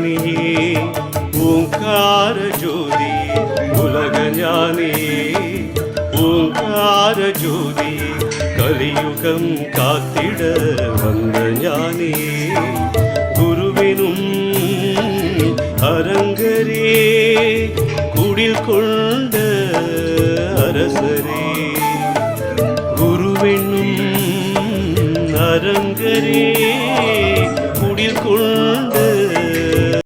ஞானியே ஓங்கார ஜோதி உலக ஞானியே ஓங்கார ஜோதி கலியுகம் காத்திட வந்த ஞானியே குருவினும் அரங்கரே குடில் கொண்ட அரசரே